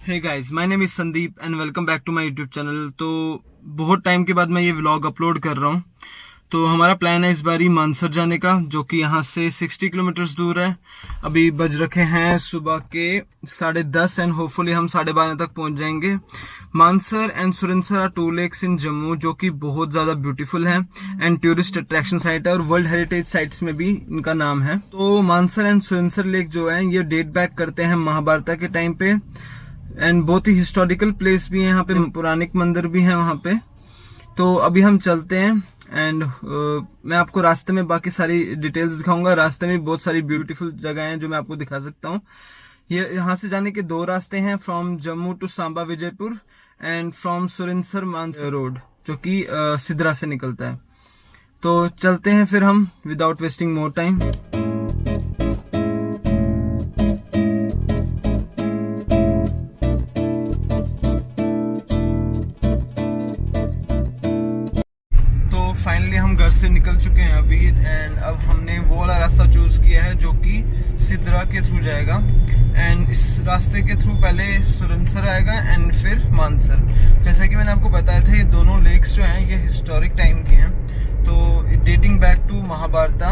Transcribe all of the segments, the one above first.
Hey guys, my name is Sandeep and welcome back to my YouTube channel. तो बहुत time के बाद मैं ये व्लॉग अपलोड कर रहा हूँ। तो हमारा प्लान है इस बारी मानसर जाने का, जो कि यहाँ से 60 किलोमीटर दूर है। अभी बज रखे हैं सुबह के 10:30 एंड होपफुली हम 12:30 तक पहुंच जाएंगे। Mansar and Surinsar are two lakes in Jammu, जो कि बहुत ज्यादा ब्यूटीफुल है एंड टूरिस्ट अट्रैक्शन साइट है और वर्ल्ड हेरिटेज साइट्स में भी इनका नाम है। तो मानसर एंड सुरनसर लेक जो है ये डेट बैक करते हैं महाभारत के टाइम पे एंड बहुत ही हिस्टोरिकल प्लेस भी है यहाँ पे, पौराणिक मंदिर भी है वहाँ पे। तो अभी हम चलते हैं एंड मैं आपको रास्ते में बाकी सारी डिटेल्स दिखाऊंगा। रास्ते में बहुत सारी ब्यूटीफुल जगह हैं जो मैं आपको दिखा सकता हूँ। ये यहाँ से जाने के दो रास्ते हैं, from Jammu to Samba Vijaypur and from Surinsar Mansar road, जो कि सिद्रा से निकलता है। तो चलते हैं फिर हम without wasting more time. Finally हम घर से निकल चुके हैं अभी एंड अब हमने वो वाला रास्ता चूज किया है जो कि सिद्रा के थ्रू जाएगा। एंड इस रास्ते के थ्रू पहले सुरनसर आएगा एंड फिर मानसर। जैसा कि मैंने आपको बताया था, ये दोनों लेक्स जो हैं ये हिस्टोरिक टाइम के हैं। तो डेटिंग बैक टू महाभारत,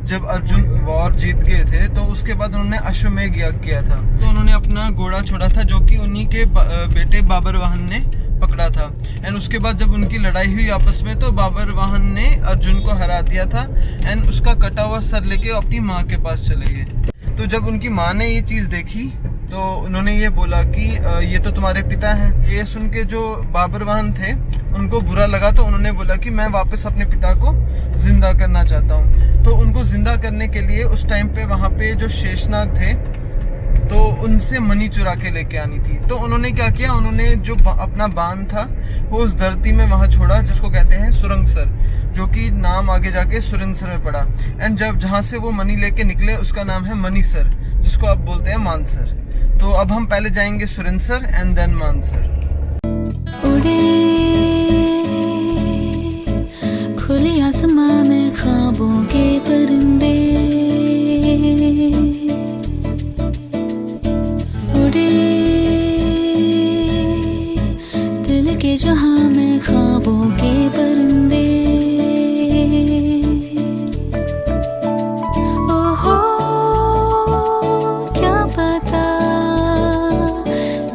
जब अर्जुन वॉर जीत गए थे तो उसके बाद उन्होंने अश्वमेध यज्ञ किया था। तो उन्होंने अपना घोड़ा छोड़ा था जो कि उन्हीं के बेटे बाबर वाहन ने पकड़ा था। एंड उसके बाद जब उनकी लड़ाई हुई आपस में तो बाबर वाहन ने अर्जुन को हरा दिया था एंड उसका कटा हुआ सर लेके अपनी माँ के पास चले गए। तो जब उनकी माँ ने ये चीज़ देखी तो उन्होंने ये बोला कि ये तो तुम्हारे पिता हैं। ये सुन के जो बाबर वाहन थे उनको बुरा लगा, तो उन्होंने बोला कि मैं वापस अपने पिता को जिंदा करना चाहता हूँ। तो उनको जिंदा करने के लिए उस टाइम पे वहाँ पे जो शेषनाग थे तो उनसे मनी चुरा के लेके आनी थी। तो उन्होंने क्या किया, उन्होंने जो अपना बांध था वो उस धरती में वहां छोड़ा जिसको कहते हैं सुरंगसर, जो कि नाम आगे जाके सुरनसर में पड़ा। एंड जब जहां से वो मनी लेके निकले उसका नाम है मनीसर, जिसको आप बोलते हैं मानसर। तो अब हम पहले जाएंगे सुरनसर एंड देन मानसर। उड़े खुले आसमां में ख्वाबों के परिंदे, उड़े दिल के जहां में ख्वाबों के परिंदे। ओहो क्या पता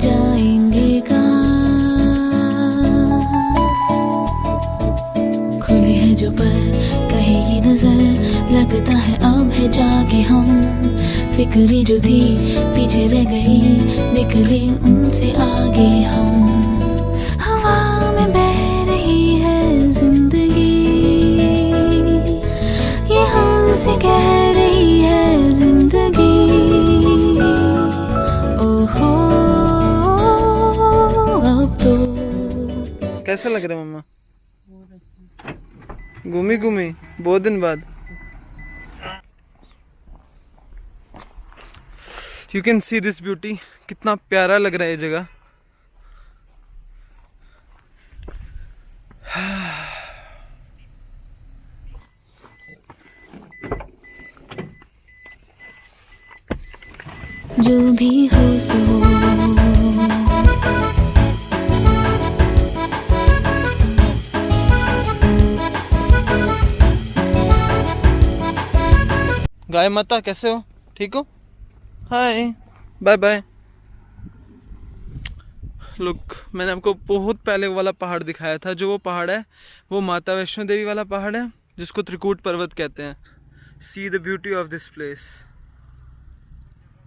जाएंगे कहाँ, खुले हैं जो पर कहीं ये नजर, लगता है अब है जागे हम। फिक्रें जो थी पीछे रह गई, निकले उनसे आगे हम। हवा में बह रही है जिंदगी, ये हमसे कह रही है जिंदगी। ओहो अब तो कैसा लग रहा है मम्मा? घूमी घूमी बहुत दिन बाद। You can see this beauty, कितना प्यारा लग रहा है ये जगह। जो भी हो सो गाय माता कैसे हो? ठीक हो? Hi bye bye. लुक, मैंने आपको बहुत पहले वो वाला पहाड़ दिखाया था। जो वो पहाड़ है वो माता वैष्णो देवी वाला पहाड़ है, जिसको त्रिकूट पर्वत कहते हैं। See the beauty of this place,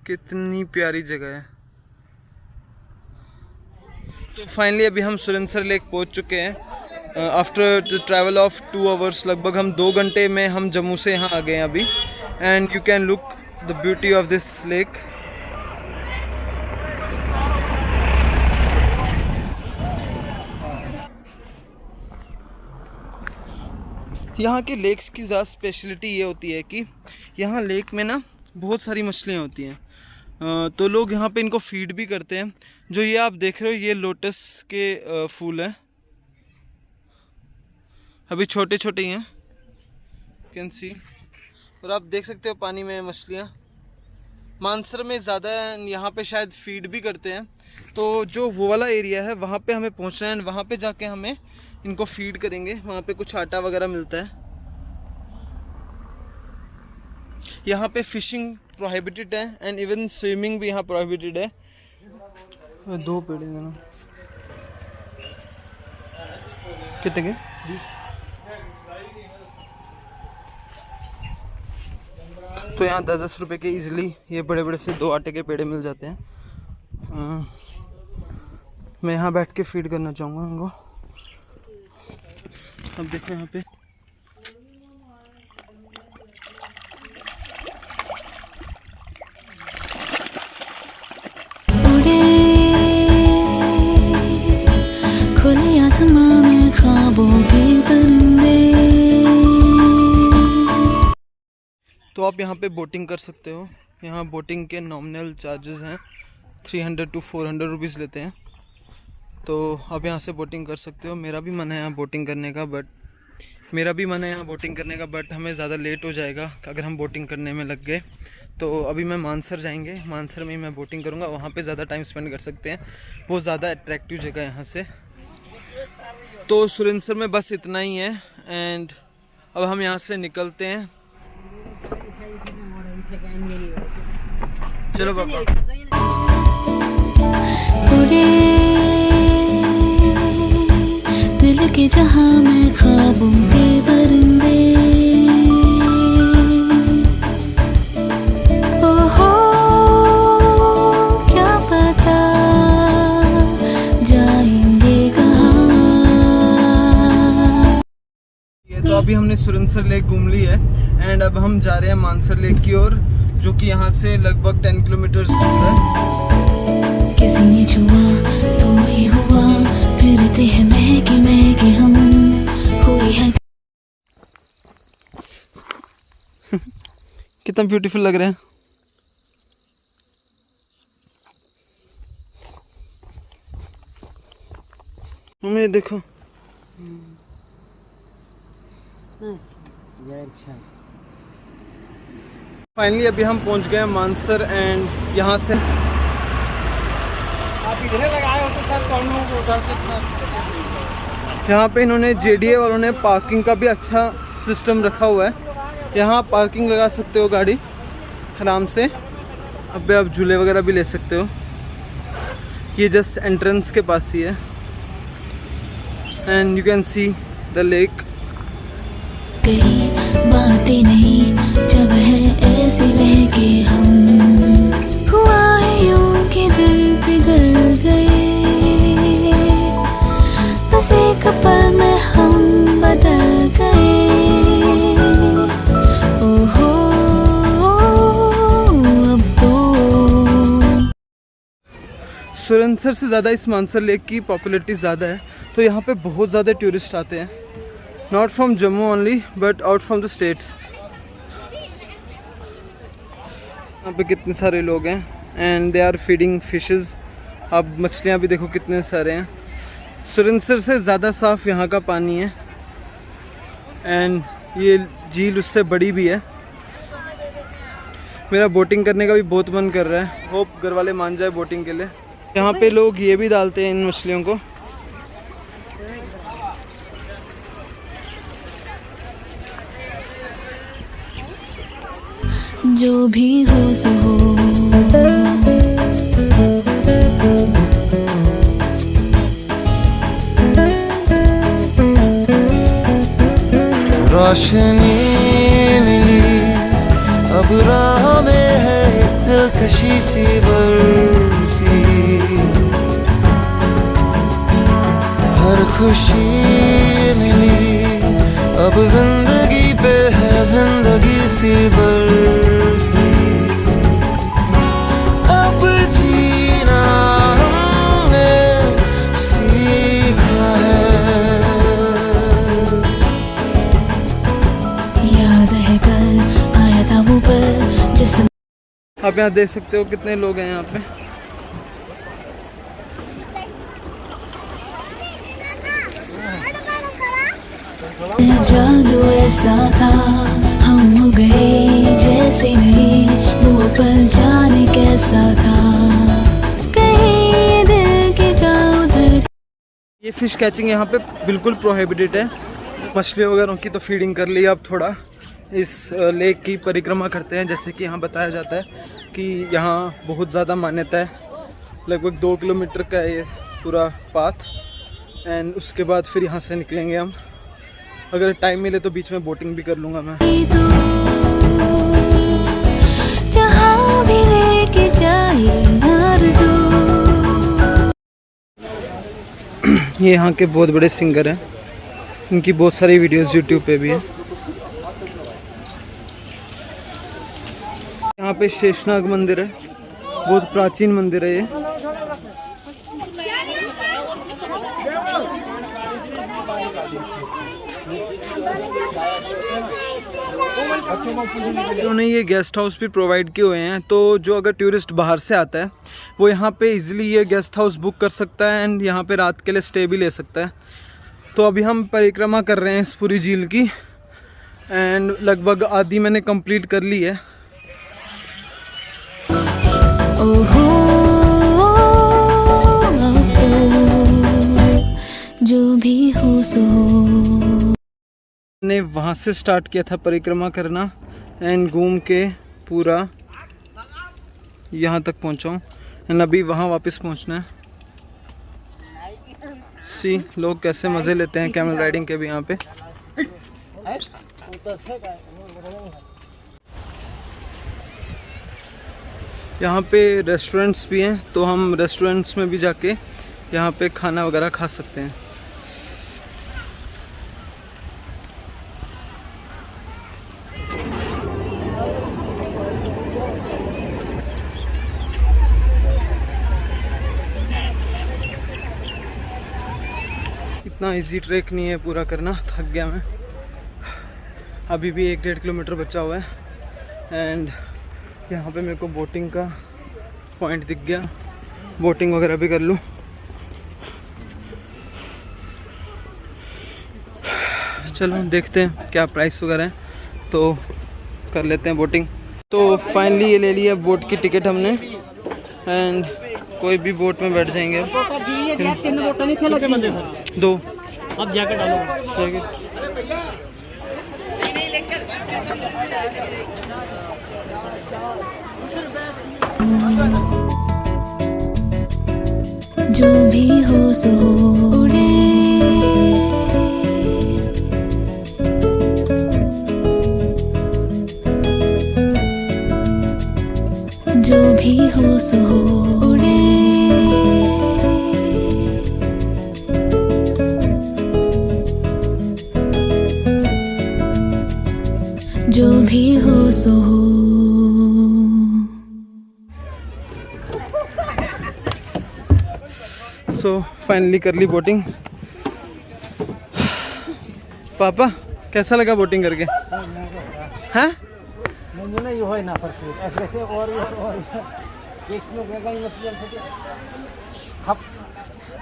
कितनी प्यारी जगह है। तो फाइनली अभी हम सुरनसर लेक पहुंच चुके हैं। After the travel of 2 hours, लगभग हम 2 घंटे में हम जम्मू से यहाँ आ गए हैं अभी। And you can look the beauty of this lake. यहाँ के लेक्स की ज़्यादा स्पेशलिटी ये होती है कि यहाँ लेक में ना बहुत सारी मछलियाँ होती हैं। तो लोग यहाँ पे इनको फीड भी करते हैं। जो ये आप देख रहे हो ये लोटस के फूल हैं, अभी छोटे छोटे ही हैं, कैन सी। और आप देख सकते हो पानी में मछलियाँ। मानसर में ज़्यादा यहाँ पे शायद फीड भी करते हैं, तो जो वो वाला एरिया है वहाँ पे हमें पहुँचना है, वहाँ पे जाके हमें इनको फीड करेंगे। वहाँ पे कुछ आटा वगैरह मिलता है। यहाँ पे फिशिंग प्रोहिबिटेड है एंड इवन स्विमिंग भी यहाँ प्रोहिबिटेड है। 2 पेड़ देना कितने के? 20। तो यहाँ 10-10 रुपए के इजीली ये बड़े बड़े से 2 आटे के पेड़े मिल जाते हैं। मैं यहाँ बैठ के फीड करना चाहूँगा इनको। अब देखो यहाँ पे खुले आसमां में ख्वाबों के परिंदे। तो आप यहाँ पे बोटिंग कर सकते हो। यहाँ बोटिंग के नॉमिनल चार्जेस हैं 300 to 400 रुपीज़ लेते हैं। तो आप यहाँ से बोटिंग कर सकते हो। मेरा भी मन है यहाँ बोटिंग करने का, बट हमें ज़्यादा लेट हो जाएगा अगर हम बोटिंग करने में लग गए। तो अभी मैं मानसर जाएंगे, मानसर में ही मैं बोटिंग करूँगा। वहाँ पे ज़्यादा टाइम स्पेंड कर सकते हैं, वो ज़्यादा अट्रैक्टिव जगह है यहाँ से। तो सुरिंसर में बस इतना ही है एंड अब हम यहाँ से निकलते हैं। चलो पापा। उड़े दिल के जहां में ख्वाबों के परिंदे। ओहो क्या पता जाएंगे कहाँ। ये तो अभी हमने सुरिंसर लेक घूम ली है एंड अब हम जा रहे हैं मानसर लेक की ओर, जो कि यहाँ से लगभग 10 किलोमीटर दूर है। किसी ने छुआ तो ही हुआ, फिरते हैं महके महके हम, कोई है। कितना ब्यूटीफुल लग रहा है। मम्मी देखो। फाइनली अभी हम पहुंच गए हैं मानसर एंड यहाँ से आप इधर लगाए हो तो सर कौन उधर से। यहाँ पे इन्होंने JDA वालों ने पार्किंग का भी अच्छा सिस्टम रखा हुआ है। यहाँ पार्किंग लगा सकते हो गाड़ी आराम से। अब आप झूले वगैरह भी ले सकते हो। ये जस्ट एंट्रेंस के पास ही है and you can see the lake. कहीं बातें नहीं जब है ऐसे बहके हम, हुआ है यूं कि दिल पिघल गए, बस एक पल में हम बदल गए। ओहो अब तो सुरिंसर से ज़्यादा इस मानसर लेक की पॉपुलैरिटी ज़्यादा है, तो यहाँ पे बहुत ज़्यादा टूरिस्ट आते हैं। Not from Jammu only but out from the states. यहाँ पे कितने सारे लोग हैं and they are feeding fishes. अब मछलियाँ भी देखो कितने सारे हैं। सुरिंसर से ज़्यादा साफ़ यहाँ का पानी है एंड ये झील उससे बड़ी भी है। मेरा बोटिंग करने का भी बहुत मन कर रहा है। होप घर वाले मान जाए बोटिंग के लिए। यहाँ पे लोग ये भी डालते हैं इन मछलियों को। जो भी हो सो हो, रोशनी मिली अब राह में है दिलकशी सी बरसी, हर खुशी मिली अब जिंदगी पे है जिंदगी सी बरसी। अब जीना हमने सीखा है। याद है कल आया था वो पल जिसमें आप यहाँ देख सकते हो कितने लोग हैं यहाँ पे। जादू ऐसा था, हम हो गए जैसे नहीं वो पल जाने सा था, कहीं दिल के जाओ उधर। ये फिश कैचिंग यहाँ पे बिल्कुल प्रोहिबिटेड है। मछली वगैरह की तो फीडिंग कर ली, अब थोड़ा इस लेक की परिक्रमा करते हैं। जैसे कि यहाँ बताया जाता है कि यहाँ बहुत ज़्यादा मान्यता है, लगभग 2 किलोमीटर का ये पूरा पाथ। एंड उसके बाद फिर यहाँ से निकलेंगे हम। अगर टाइम मिले तो बीच में बोटिंग भी कर लूँगा मैं। जहाँ भी लेके जाए आरज़ू। ये यहाँ के बहुत बड़े सिंगर हैं, इनकी बहुत सारी वीडियोस यूट्यूब पे भी है। यहाँ पे शेषनाग मंदिर है, बहुत प्राचीन मंदिर है ये। उन्होंने ये गेस्ट हाउस भी प्रोवाइड किए हुए हैं, तो जो अगर टूरिस्ट बाहर से आता है वो यहाँ पे इजीली ये गेस्ट हाउस बुक कर सकता है एंड यहाँ पे रात के लिए स्टे भी ले सकता है। तो अभी हम परिक्रमा कर रहे हैं इस पूरी झील की एंड लगभग आधी मैंने कंप्लीट कर ली है। ओहो, जो भी हो सो। मैंने वहाँ से स्टार्ट किया था परिक्रमा करना एंड घूम के पूरा यहाँ तक पहुँचा हूँ एंड अभी वहाँ वापस पहुँचना है। सी लोग कैसे मज़े लेते हैं कैमल राइडिंग के भी यहाँ पे। यहाँ पे रेस्टोरेंट्स भी हैं, तो हम रेस्टोरेंट्स में भी जाके यहाँ पे खाना वगैरह खा सकते हैं। इतना इजी ट्रैक नहीं है पूरा करना, थक गया मैं। अभी भी 1-1.5 किलोमीटर बचा हुआ है एंड यहाँ पे मेरे को बोटिंग का पॉइंट दिख गया, बोटिंग वगैरह भी कर लूँ। चलो देखते हैं क्या प्राइस वगैरह है, तो कर लेते हैं बोटिंग। तो फाइनली ये ले लिया बोट की टिकट हमने एंड कोई भी बोट में बैठ जाएंगे। 2 अब जैकेट डालो। जैकेट जो भी हो सो उड़े, जो भी हो सो उड़े, जो भी हो सो हो। सो फाइनली कर ली बोटिंग। पापा कैसा लगा बोटिंग करके? हैं?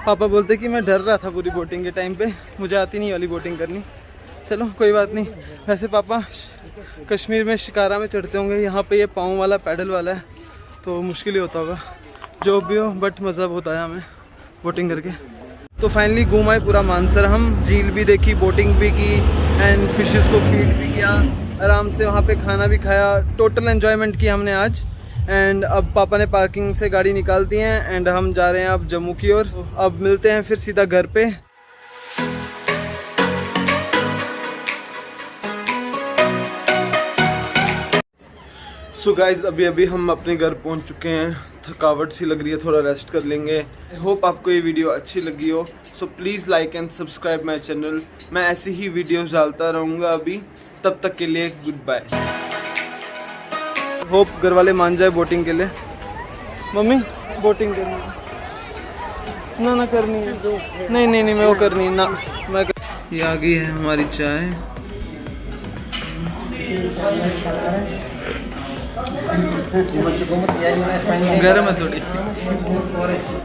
पापा बोलते कि मैं डर रहा था पूरी बोटिंग के टाइम पे, मुझे आती नहीं वाली बोटिंग करनी। चलो कोई बात नहीं। वैसे पापा कश्मीर में शिकारा में चढ़ते होंगे, यहाँ पे ये पाँव वाला पैडल वाला है तो मुश्किल ही होता होगा। जो भी हो बट मज़ा बहुत आया हमें बोटिंग करके। तो फाइनली घूम आए पूरा मानसर, हम झील भी देखी, बोटिंग भी की एंड फिशेस को फीड भी किया, आराम से वहाँ पे खाना भी खाया। टोटल एन्जॉयमेंट की हमने आज। एंड अब पापा ने पार्किंग से गाड़ी निकाल दी है एंड हम जा रहे हैं अब जम्मू की ओर। अब मिलते हैं फिर सीधा घर पे। सो गाइज अभी हम अपने घर पहुंच चुके हैं। थकावट सी लग रही है, थोड़ा रेस्ट कर लेंगे। आई होप आपको ये वीडियो अच्छी लगी हो। So please like and subscribe my channel. मैं ऐसी ही वीडियोस डालता रहूँगा अभी। तब तक के लिए गुड बाय। होप घर वाले मान जाए बोटिंग के लिए। मम्मी बोटिंग करनी है ना करनी है? नहीं मैं वो करनी है ना। मैं ये आ गई है हमारी चाय। गर्म है थोड़ी।